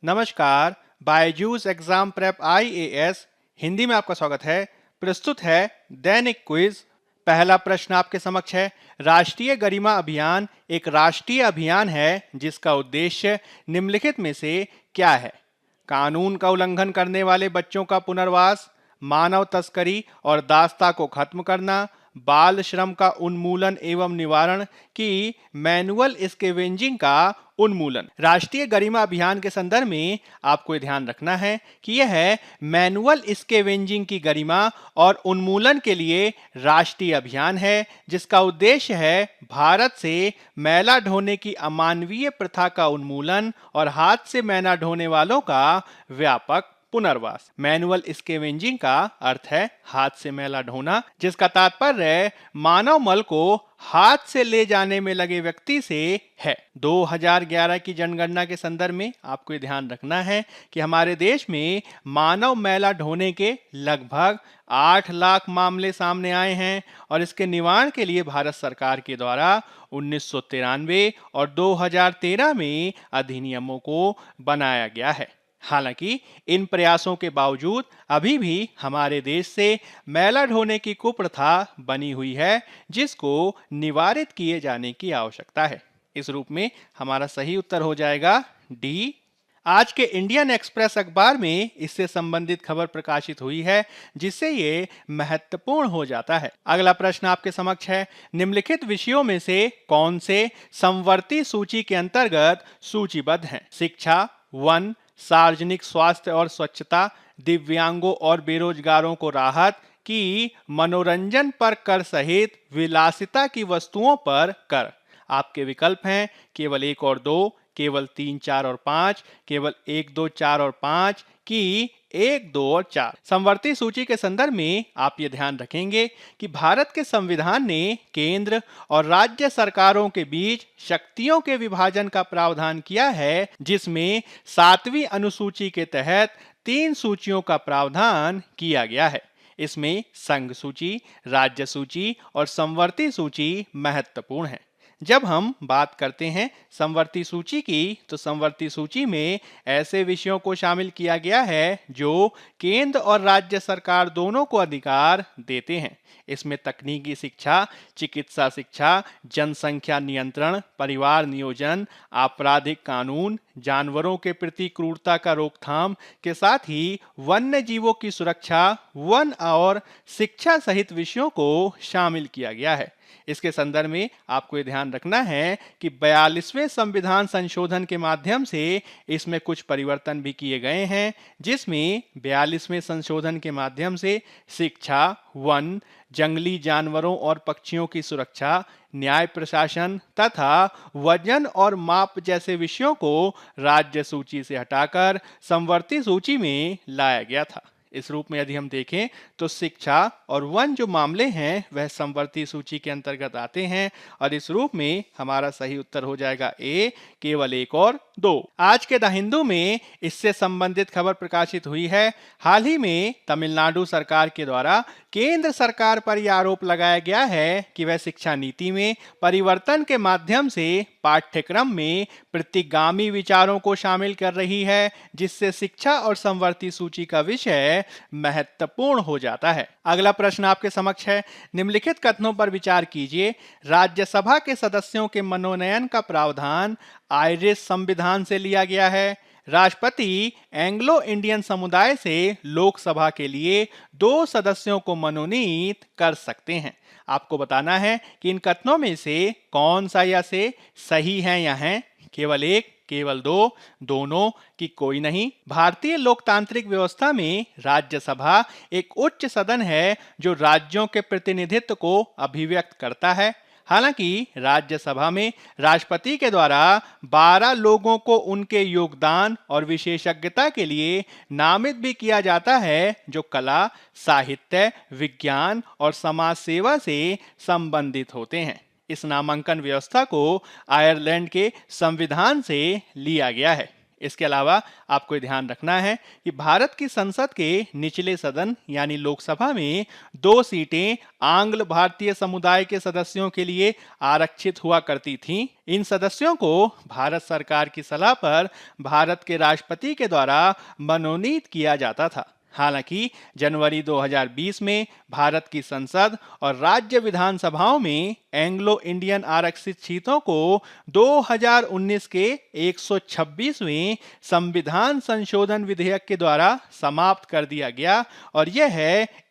नमस्कार। Byju's exam prep IAS Hindi में आपका स्वागत है। प्रस्तुत है दैनिक क्विज। पहला प्रश्न आपके समक्ष है। राष्ट्रीय गरिमा अभियान एक राष्ट्रीय अभियान है जिसका उद्देश्य निम्नलिखित में से क्या है? कानून का उल्लंघन करने वाले बच्चों का पुनर्वास, मानव तस्करी और दास्ता को खत्म करना, बाल श्रम का उन्मूलन एवं निवारण की मैनुअल स्केवेंजिंग का उन्मूलन। राष्ट्रीय गरिमा अभियान के संदर्भ में आपको ध्यान रखना है कि यह मैनुअल स्केवेंजिंग की गरिमा और उन्मूलन के लिए राष्ट्रीय अभियान है जिसका उद्देश्य है भारत से मैला ढोने की अमानवीय प्रथा का उन्मूलन और हाथ से मैला ढोने वालों का व्यापक पुनर्वास। मैनुअल स्केवेंजिंग का अर्थ है हाथ से मैला ढोना, जिसका तात्पर्य मानव मल को हाथ से ले जाने में लगे व्यक्ति से है। 2011 की जनगणना के संदर्भ में आपको ये ध्यान रखना है कि हमारे देश में मानव मैला ढोने के लगभग 8 लाख मामले सामने आए हैं और इसके निवारण के लिए भारत सरकार के द्वारा 1993 और 2013 में अधिनियमों को बनाया गया है। हालांकि इन प्रयासों के बावजूद अभी भी हमारे देश से मैला ढोने की कुप्रथा बनी हुई है जिसको निवारित किए जाने की आवश्यकता है। इस रूप में हमारा सही उत्तर हो जाएगा डी। आज के इंडियन एक्सप्रेस अखबार में इससे संबंधित खबर प्रकाशित हुई है जिससे ये महत्वपूर्ण हो जाता है। अगला प्रश्न आपके समक्ष है। निम्नलिखित विषयों में से कौन से समवर्ती सूची के अंतर्गत सूचीबद्ध हैं? शिक्षा, वन, सार्वजनिक स्वास्थ्य और स्वच्छता, दिव्यांगों और बेरोजगारों को राहत की, मनोरंजन पर कर सहित विलासिता की वस्तुओं पर कर। आपके विकल्प हैं केवल 1 और 2, केवल 3, 4 और 5, केवल 1, 2, 4 और 5 की 1, 2 और 4। समवर्ती सूची के संदर्भ में आप ये ध्यान रखेंगे कि भारत के संविधान ने केंद्र और राज्य सरकारों के बीच शक्तियों के विभाजन का प्रावधान किया है जिसमें 7वीं अनुसूची के तहत 3 सूचियों का प्रावधान किया गया है। इसमें संघ सूची, राज्य सूची और समवर्ती सूची महत्वपूर्ण है। जब हम बात करते हैं समवर्ती सूची की तो समवर्ती सूची में ऐसे विषयों को शामिल किया गया है जो केंद्र और राज्य सरकार दोनों को अधिकार देते हैं। इसमें तकनीकी शिक्षा, चिकित्सा शिक्षा, जनसंख्या नियंत्रण, परिवार नियोजन, आपराधिक कानून, जानवरों के प्रति क्रूरता का रोकथाम के साथ ही वन्य जीवों की सुरक्षा, वन और शिक्षा सहित विषयों को शामिल किया गया है। इसके संदर्भ में आपको ये ध्यान रखना है कि 42वें संविधान संशोधन के माध्यम से इसमें कुछ परिवर्तन भी किए गए हैं जिसमें 42वें संशोधन के माध्यम से शिक्षा, वन, जंगली जानवरों और पक्षियों की सुरक्षा, न्याय प्रशासन तथा वजन और माप जैसे विषयों को राज्य सूची से हटाकर समवर्ती सूची में लाया गया था। इस रूप में यदि हम देखें तो शिक्षा और वन जो मामले हैं वह समवर्ती सूची के अंतर्गत आते हैं और इस रूप में हमारा सही उत्तर हो जाएगा ए, केवल 1 और 2। आज के द हिंदू में इससे संबंधित खबर प्रकाशित हुई है। हाल ही में तमिलनाडु सरकार के द्वारा केंद्र सरकार पर यह आरोप लगाया गया है कि वह शिक्षा नीति में परिवर्तन के माध्यम से पाठ्यक्रम में प्रतिगामी विचारों को शामिल कर रही है जिससे शिक्षा और समवर्ती सूची का विषय महत्वपूर्ण हो जाता है। अगला प्रश्न आपके समक्ष है। निम्नलिखित कथनों पर विचार कीजिए। राज्यसभा के सदस्यों के मनोनयन का प्रावधान आयरिश संविधान से लिया गया है। राष्ट्रपति एंग्लो इंडियन समुदाय से लोकसभा के लिए 2 सदस्यों को मनोनीत कर सकते हैं। आपको बताना है कि इन कथनों में से कौन सा या से सही है या है। केवल 1, केवल 2, दोनों की कोई नहीं। भारतीय लोकतांत्रिक व्यवस्था में राज्यसभा एक उच्च सदन है जो राज्यों के प्रतिनिधित्व को अभिव्यक्त करता है। हालांकि राज्यसभा में राष्ट्रपति के द्वारा 12 लोगों को उनके योगदान और विशेषज्ञता के लिए नामित भी किया जाता है जो कला, साहित्य, विज्ञान और समाज सेवा से संबंधित होते हैं। इस नामांकन व्यवस्था को आयरलैंड के संविधान से लिया गया है। इसके अलावा आपको ध्यान रखना है कि भारत की संसद के निचले सदन यानी लोकसभा में 2 सीटें आंग्ल भारतीय समुदाय के सदस्यों के लिए आरक्षित हुआ करती थीं। इन सदस्यों को भारत सरकार की सलाह पर भारत के राष्ट्रपति के द्वारा मनोनीत किया जाता था। हालांकि जनवरी 2020 में भारत की संसद और राज्य विधानसभाओं में एंग्लो इंडियन आरक्षित सीटों को 2019 के 126वें संविधान संशोधन विधेयक के द्वारा समाप्त कर दिया गया और यह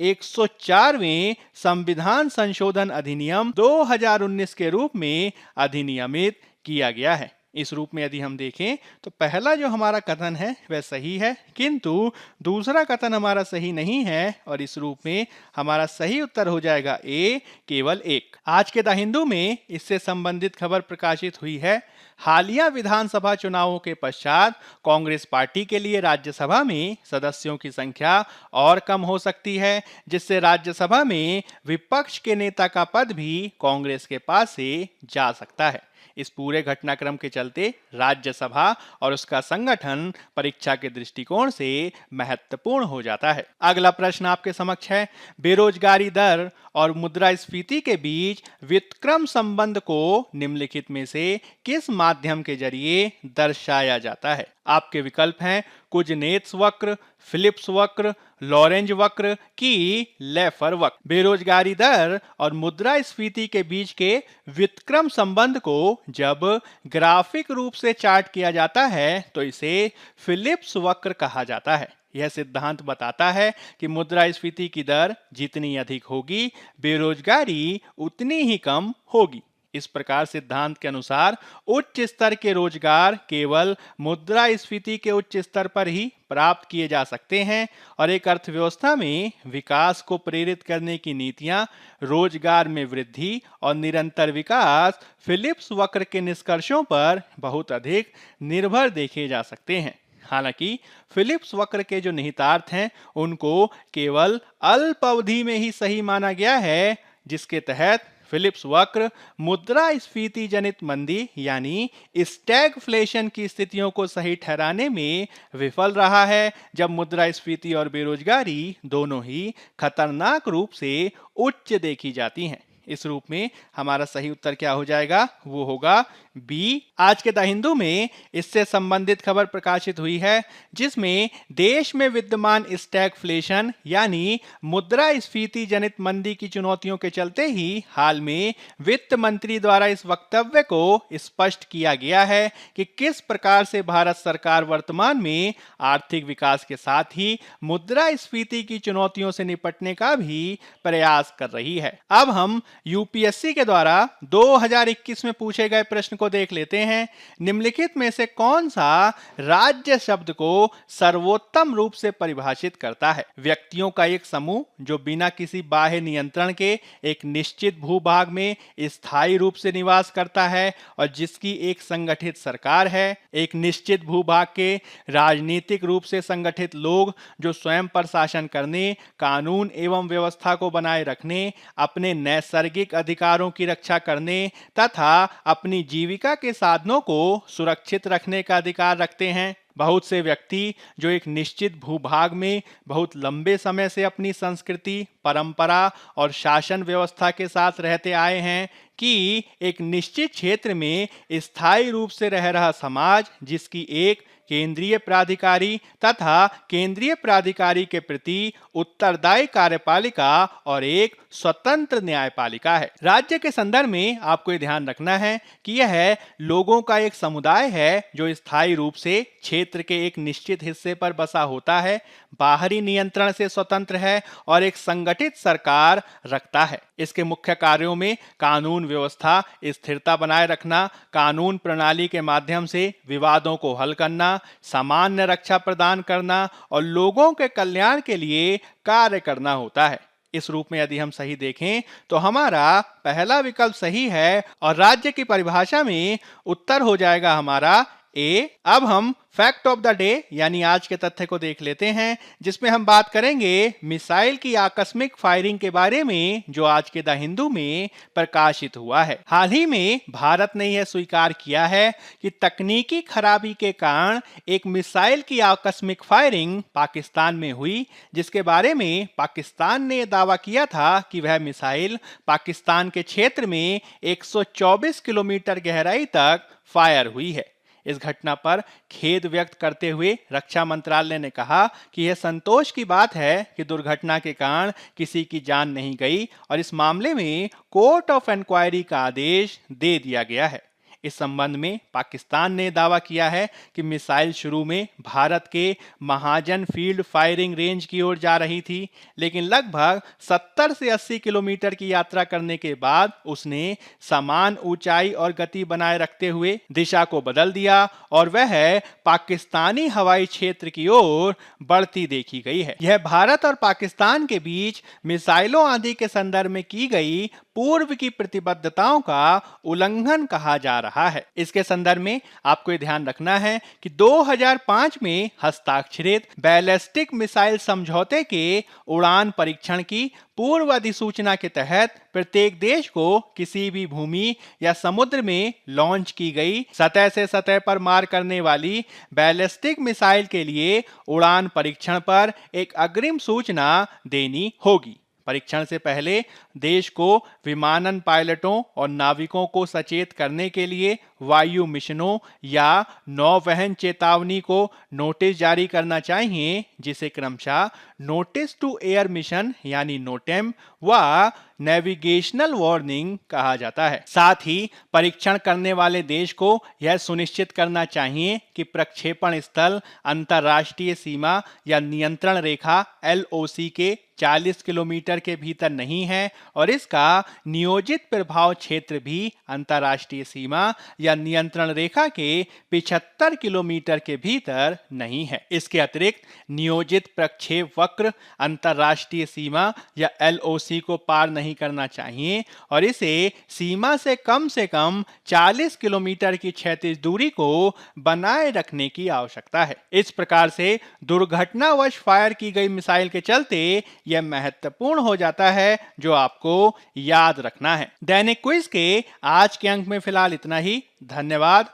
104वें संविधान संशोधन अधिनियम 2019 के रूप में अधिनियमित किया गया है। इस रूप में यदि हम देखें तो पहला जो हमारा कथन है वह सही है, किंतु दूसरा कथन हमारा सही नहीं है और इस रूप में हमारा सही उत्तर हो जाएगा ए, केवल एक। आज के द हिंदू में इससे संबंधित खबर प्रकाशित हुई है। हालिया विधानसभा चुनावों के पश्चात कांग्रेस पार्टी के लिए राज्यसभा में सदस्यों की संख्या और कम हो सकती है, जिससे राज्यसभा में विपक्ष के नेता का पद भी कांग्रेस के पास से जा सकता है। इस पूरे घटनाक्रम के चलते राज्यसभा और उसका संगठन परीक्षा के दृष्टिकोण से महत्वपूर्ण हो जाता है। अगला प्रश्न आपके समक्ष है, बेरोजगारी दर और मुद्रास्फीति के बीच व्युत्क्रम संबंध को निम्नलिखित में से किस माध्यम के जरिए दर्शाया जाता है? आपके विकल्प हैं कुजनेत्स वक्र, फिलिप्स वक्र, लॉरेंज वक्र की लेफर वक्र। बेरोजगारी दर और मुद्रास्फीति के बीच के व्युत्क्रम संबंध को जब ग्राफिक रूप से चार्ट किया जाता है तो इसे फिलिप्स वक्र कहा जाता है। यह सिद्धांत बताता है कि मुद्रास्फीति की दर जितनी अधिक होगी, बेरोजगारी उतनी ही कम होगी। इस प्रकार सिद्धांत के अनुसार उच्च स्तर के रोजगार केवल मुद्रास्फीति के उच्च स्तर पर ही प्राप्त किए जा सकते हैं और एक अर्थव्यवस्था में विकास को प्रेरित करने की नीतियां रोजगार में वृद्धि और निरंतर विकास फिलिप्स वक्र के निष्कर्षों पर बहुत अधिक निर्भर देखे जा सकते हैं। हालांकि फिलिप्स वक्र के जो निहितार्थ हैं उनको केवल अल्प अवधि में ही सही माना गया है, जिसके तहत फिलिप्स वक्र मुद्रास्फीति जनित मंदी यानी स्टैगफ्लेशन की स्थितियों को सही ठहराने में विफल रहा है, जब मुद्रास्फीति और बेरोजगारी दोनों ही खतरनाक रूप से उच्च देखी जाती हैं। इस रूप में हमारा सही उत्तर क्या हो जाएगा? वो होगा बी। आज के द हिंदू में इससे संबंधित खबर प्रकाशित हुई है, जिसमें देश में विद्यमान स्टैगफ्लेशन यानी मुद्रास्फीति जनित मंदी की चुनौतियों के चलते ही हाल में वित्त मंत्री द्वारा इस वक्तव्य को स्पष्ट किया गया है कि किस प्रकार से भारत सरकार वर्तमान में आर्थिक विकास के साथ ही मुद्रास्फीति की चुनौतियों से निपटने का भी प्रयास कर रही है। अब हम यूपीएससी के द्वारा 2021 में पूछे गए प्रश्न को देख लेते हैं। निम्नलिखित में से कौन सा राज्य शब्द को सर्वोत्तम रूप से परिभाषित करता है? व्यक्तियों का एक समूह जो बिना किसी बाह्य नियंत्रण के एक निश्चित भूभाग में स्थायी रूप से निवास करता है और जिसकी एक संगठित सरकार है। एक निश्चित भूभाग के राजनीतिक रूप से संगठित लोग जो स्वयं पर शासन करने, कानून एवं व्यवस्था को बनाए रखने, अपने नैसर्गिक अधिकारों की रक्षा करने तथा अपनी जीविका के साधनों को सुरक्षित रखने का अधिकार रखते हैं। बहुत से व्यक्ति जो एक निश्चित भूभाग में बहुत लंबे समय से अपनी संस्कृति, परंपरा और शासन व्यवस्था के साथ रहते आए हैं कि एक निश्चित क्षेत्र में स्थायी रूप से रह रहा समाज जिसकी एक केंद्रीय प्राधिकारी तथा केंद्रीय प्राधिकारी के प्रति उत्तरदायी कार्यपालिका और एक स्वतंत्र न्यायपालिका है। राज्य के संदर्भ में आपको ध्यान रखना है कि यह लोगों का एक समुदाय है जो स्थायी रूप से क्षेत्र के एक निश्चित हिस्से पर बसा होता है, बाहरी नियंत्रण से स्वतंत्र है और एक संगठित सरकार रखता है। इसके मुख्य कार्यों में कानून व्यवस्था स्थिरता बनाए रखना, कानून प्रणाली के माध्यम से विवादों को हल करना, सामान्य रक्षा प्रदान करना और लोगों के कल्याण के लिए कार्य करना होता है। इस रूप में यदि हम सही देखें तो हमारा पहला विकल्प सही है और राज्य की परिभाषा में उत्तर हो जाएगा हमारा ए। अब हम फैक्ट ऑफ द डे यानी आज के तथ्य को देख लेते हैं, जिसमें हम बात करेंगे मिसाइल की आकस्मिक फायरिंग के बारे में, जो आज के द हिंदू में प्रकाशित हुआ है। हाल ही में भारत ने यह स्वीकार किया है कि तकनीकी खराबी के कारण एक मिसाइल की आकस्मिक फायरिंग पाकिस्तान में हुई, जिसके बारे में पाकिस्तान ने दावा किया था कि वह मिसाइल पाकिस्तान के क्षेत्र में 124 किलोमीटर गहराई तक फायर हुई है। इस घटना पर खेद व्यक्त करते हुए रक्षा मंत्रालय ने कहा कि यह संतोष की बात है कि दुर्घटना के कारण किसी की जान नहीं गई और इस मामले में कोर्ट ऑफ इंक्वायरी का आदेश दे दिया गया है। इस संबंध में पाकिस्तान ने दावा किया है कि मिसाइल शुरू में भारत के महाजन फील्ड फायरिंग रेंज की ओर जा रही थी, लेकिन लगभग 70 से 80 किलोमीटर की यात्रा करने के बाद उसने समान ऊंचाई और गति बनाए रखते हुए दिशा को बदल दिया और वह पाकिस्तानी हवाई क्षेत्र की ओर बढ़ती देखी गई है। यह भारत और पाकिस्तान के बीच मिसाइलों आदि के संदर्भ में की गई पूर्व की प्रतिबद्धताओं का उल्लंघन कहा जा रहा है। इसके संदर्भ में आपको ध्यान रखना है कि 2005 में हस्ताक्षरित बैलिस्टिक मिसाइल समझौते के उड़ान परीक्षण की पूर्व अधिसूचना के तहत प्रत्येक देश को किसी भी भूमि या समुद्र में लॉन्च की गई सतह से सतह पर मार करने वाली बैलिस्टिक मिसाइल के लिए उड़ान परीक्षण पर एक अग्रिम सूचना देनी होगी। परीक्षण से पहले देश को विमानन पायलटों और नाविकों को सचेत करने के लिए वायु मिशनों या नौवहन चेतावनी को नोटिस जारी करना चाहिए, जिसे क्रमशः नोटिस टू एयर मिशन यानी नोटेम व नेविगेशनल वार्निंग कहा जाता है। साथ ही परीक्षण करने वाले देश को यह सुनिश्चित करना चाहिए कि प्रक्षेपण स्थल अंतरराष्ट्रीय सीमा या नियंत्रण रेखा LOC के 40 किलोमीटर के भीतर नहीं है और इसका नियोजित प्रभाव क्षेत्र भी अंतरराष्ट्रीय सीमा या नियंत्रण रेखा के 75 किलोमीटर के भीतर नहीं है। इसके अतिरिक्त नियोजित प्रक्षेप वक्र अंतरराष्ट्रीय सीमा या LOC को पार नहीं करना चाहिए और इसे सीमा से कम 40 किलोमीटर की क्षैतिज दूरी को बनाए रखने की आवश्यकता है। इस प्रकार से दुर्घटनावश फायर की गई मिसाइल के चलते यह महत्वपूर्ण हो जाता है, जो आपको याद रखना है। दैनिक क्विज के आज के अंक में फिलहाल इतना ही। धन्यवाद।